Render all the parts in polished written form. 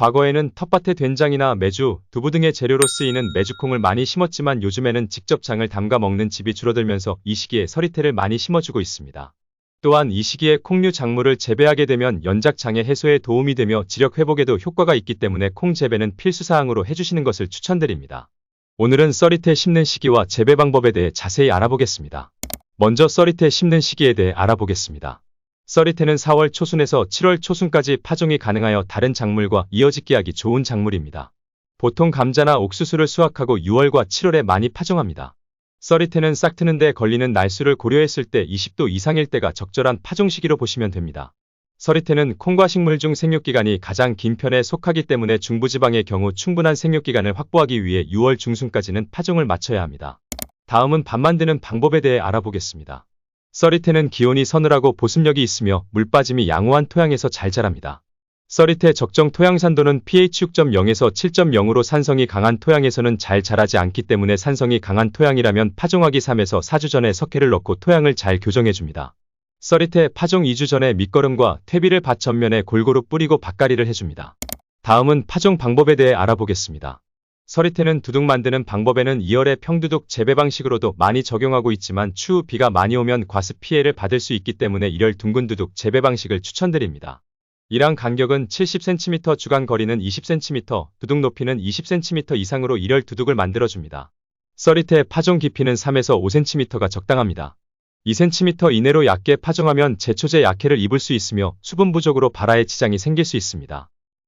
과거에는 텃밭에 된장이나 메주, 두부 등의 재료로 쓰이는 메주콩을 많이 심었지만 요즘에는 직접 장을 담가 먹는 집이 줄어들면서 이 시기에 서리태를 많이 심어주고 있습니다. 또한 이 시기에 콩류 작물을 재배하게 되면 연작 장애 해소에 도움이 되며 지력 회복에도 효과가 있기 때문에 콩 재배는 필수사항으로 해주시는 것을 추천드립니다. 오늘은 썰이태 심는 시기와 재배 방법에 대해 자세히 알아보겠습니다. 먼저 썰이태 심는 시기에 대해 알아보겠습니다. 썰이태는 4월 초순에서 7월 초순까지 파종이 가능하여 다른 작물과 이어짓기하기 좋은 작물입니다. 보통 감자나 옥수수를 수확하고 6월과 7월에 많이 파종합니다. 썰이태는 싹 트는 데 걸리는 날수를 고려했을 때 20도 이상일 때가 적절한 파종 시기로 보시면 됩니다. 썰이태는 콩과 식물 중 생육기간이 가장 긴 편에 속하기 때문에 중부지방의 경우 충분한 생육기간을 확보하기 위해 6월 중순까지는 파종을 마쳐야 합니다. 다음은 밥 만드는 방법에 대해 알아보겠습니다. 썰이태는 기온이 서늘하고 보습력이 있으며 물빠짐이 양호한 토양에서 잘 자랍니다. 썰이태 적정 토양 산도는 pH 6.0에서 7.0으로 산성이 강한 토양에서는 잘 자라지 않기 때문에 산성이 강한 토양이라면 파종하기 3에서 4주 전에 석회를 넣고 토양을 잘 교정해줍니다. 썰이태 파종 2주 전에 밑거름과 퇴비를 밭 전면에 골고루 뿌리고 밭갈이를 해줍니다. 다음은 파종 방법에 대해 알아보겠습니다. 썰이태는 두둑 만드는 방법에는 2열의 평두둑 재배 방식으로도 많이 적용하고 있지만 추후 비가 많이 오면 과습 피해를 받을 수 있기 때문에 1열 둥근 두둑 재배 방식을 추천드립니다. 1항 간격은 70cm, 주간 거리는 20cm, 두둑 높이는 20cm 이상으로 1열 두둑을 만들어줍니다. 썰이태 파종 깊이는 3에서 5cm가 적당합니다. 2cm 이내로 얕게 파종하면 제초제 약해를 입을 수 있으며 수분 부족으로 발화에 지장이 생길 수 있습니다.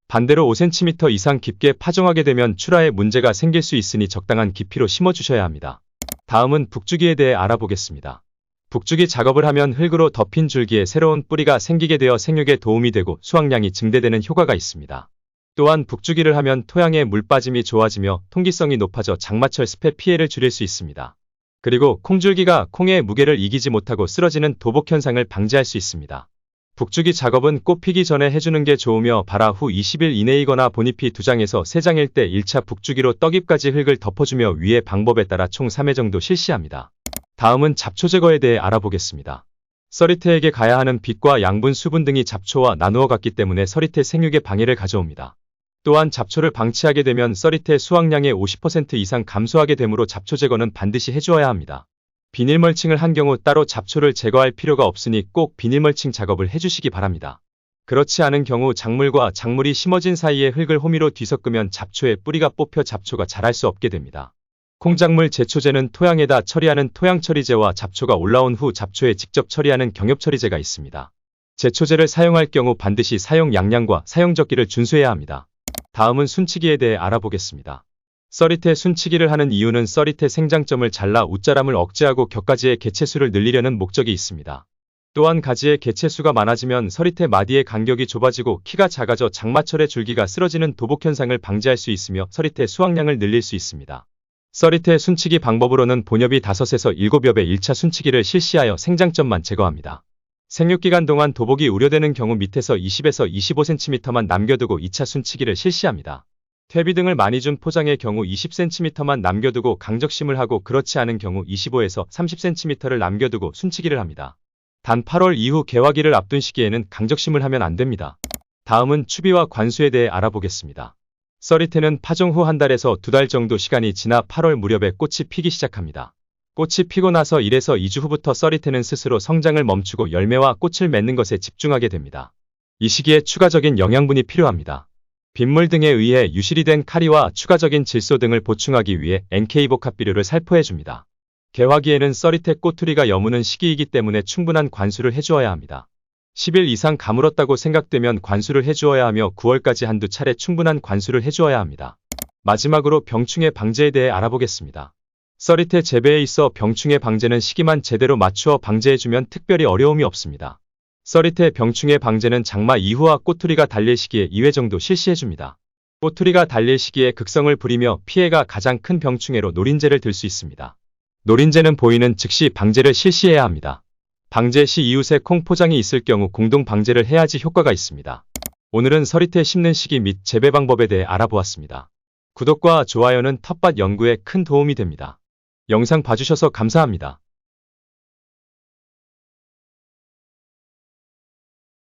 반대로 5cm 이상 깊게 파종하게 되면 출하에 문제가 생길 수 있으니 적당한 깊이로 심어주셔야 합니다. 다음은 북주기에 대해 알아보겠습니다. 북주기 작업을 하면 흙으로 덮인 줄기에 새로운 뿌리가 생기게 되어 생육에 도움이 되고 수확량이 증대되는 효과가 있습니다. 또한 북주기를 하면 토양의 물빠짐이 좋아지며 통기성이 높아져 장마철 습해 피해를 줄일 수 있습니다. 그리고 콩줄기가 콩의 무게를 이기지 못하고 쓰러지는 도복 현상을 방지할 수 있습니다. 북주기 작업은 꽃 피기 전에 해주는 게 좋으며 발화 후 20일 이내이거나 본잎이 2장에서 3장일 때 1차 북주기로 떡잎까지 흙을 덮어주며 위의 방법에 따라 총 3회 정도 실시합니다. 다음은 잡초 제거에 대해 알아보겠습니다. 썰이태에게 가야 하는 빛과 양분, 수분 등이 잡초와 나누어 갔기 때문에 썰이태 생육에 방해를 가져옵니다. 또한 잡초를 방치하게 되면 썰이태 수확량의 50% 이상 감소하게 되므로 잡초 제거는 반드시 해주어야 합니다. 비닐 멀칭을 한 경우 따로 잡초를 제거할 필요가 없으니 꼭 비닐 멀칭 작업을 해주시기 바랍니다. 그렇지 않은 경우 작물과 작물이 심어진 사이에 흙을 호미로 뒤섞으면 잡초에 뿌리가 뽑혀 잡초가 자랄 수 없게 됩니다. 콩작물 제초제는 토양에다 처리하는 토양처리제와 잡초가 올라온 후 잡초에 직접 처리하는 경엽처리제가 있습니다. 제초제를 사용할 경우 반드시 사용 양량과 사용 적기를 준수해야 합니다. 다음은 순치기에 대해 알아보겠습니다. 썰이태 순치기를 하는 이유는 썰이태 생장점을 잘라 웃자람을 억제하고 격가지의 개체수를 늘리려는 목적이 있습니다. 또한 가지의 개체수가 많아지면 썰이태 마디의 간격이 좁아지고 키가 작아져 장마철에 줄기가 쓰러지는 도복 현상을 방지할 수 있으며 썰이태 수확량을 늘릴 수 있습니다. 썰이태 순치기 방법으로는 본엽이 5에서 7엽의 1차 순치기를 실시하여 생장점만 제거합니다. 생육기간 동안 도복이 우려되는 경우 밑에서 20에서 25cm만 남겨두고 2차 순치기를 실시합니다. 퇴비 등을 많이 준 포장의 경우 20cm만 남겨두고 강적심을 하고 그렇지 않은 경우 25에서 30cm를 남겨두고 순치기를 합니다. 단 8월 이후 개화기를 앞둔 시기에는 강적심을 하면 안 됩니다. 다음은 추비와 관수에 대해 알아보겠습니다. 썰이태는 파종 후 한 달에서 2달 정도 시간이 지나 8월 무렵에 꽃이 피기 시작합니다. 꽃이 피고 나서 1에서 2주 후부터 썰이태는 스스로 성장을 멈추고 열매와 꽃을 맺는 것에 집중하게 됩니다. 이 시기에 추가적인 영양분이 필요합니다. 빗물 등에 의해 유실이 된 카리와 추가적인 질소 등을 보충하기 위해 NK복합비료를 살포해줍니다. 개화기에는 썰이태 꼬투리가 여무는 시기이기 때문에 충분한 관수를 해주어야 합니다. 10일 이상 가물었다고 생각되면 관수를 해주어야 하며 9월까지 한두 차례 충분한 관수를 해주어야 합니다. 마지막으로 병충해 방제에 대해 알아보겠습니다. 썰이태 재배에 있어 병충해 방제는 시기만 제대로 맞추어 방제해주면 특별히 어려움이 없습니다. 썰이태 병충해 방제는 장마 이후와 꼬투리가 달릴 시기에 2회 정도 실시해줍니다. 꼬투리가 달릴 시기에 극성을 부리며 피해가 가장 큰 병충해로 노린재를 들 수 있습니다. 노린재는 보이는 즉시 방제를 실시해야 합니다. 방제 시 이웃에 콩 포장이 있을 경우 공동 방제를 해야지 효과가 있습니다. 오늘은 썰이태 심는 시기 및 재배 방법에 대해 알아보았습니다. 구독과 좋아요는 텃밭 연구에 큰 도움이 됩니다. 영상 봐주셔서 감사합니다.